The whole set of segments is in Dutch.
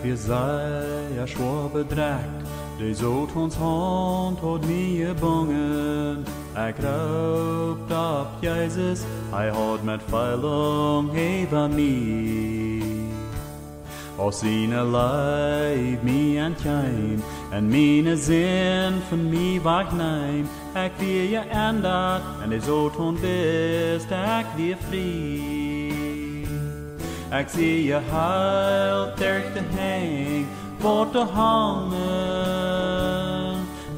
wir seja schwoa bedrekj, de zult ons hand tot nie bangen. Ik roep op Jezus, hij houdt met veilung even mij. Als zijn lijf mij aankijnt, en mijn zin van mij wegneemt. Ik wil je aandacht, en de zult ons best, ik weer vrij. Ik zie je heil terug te hang, voor te hangen.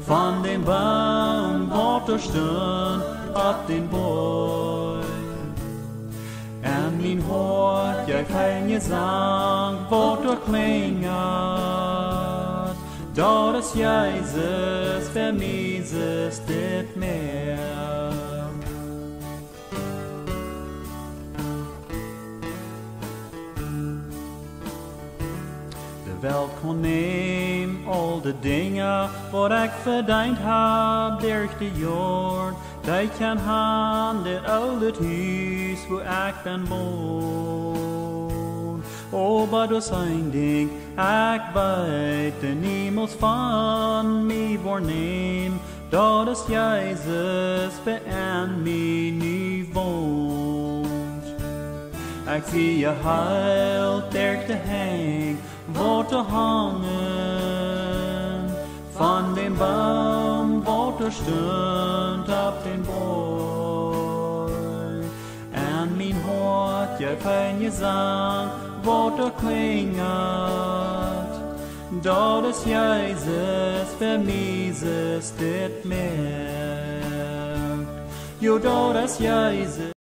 Van den boom wordt er stund op den boy. En mijn hart, jij fijn je zang, wordt er klinget. Dat is Jezus, voor mij is dit meer. De welt kon neem al de dingen wat ik verdiend heb durch de jord. Die kan han dit oude huis waar ik ben woon. Oh, maar dat zijn ding, ik weet de niemals van mij voorneem. Dat is Jezus, bij en mij nu woont. Ik zie je heil terug te hang, wordt te hangen. Van den boom wordt er stund op den boy. En mijn hart, jij fijn je zang, wordt er klinget. Dat is Jezus, voor mij is dit merk. Jo, dat is Jezus.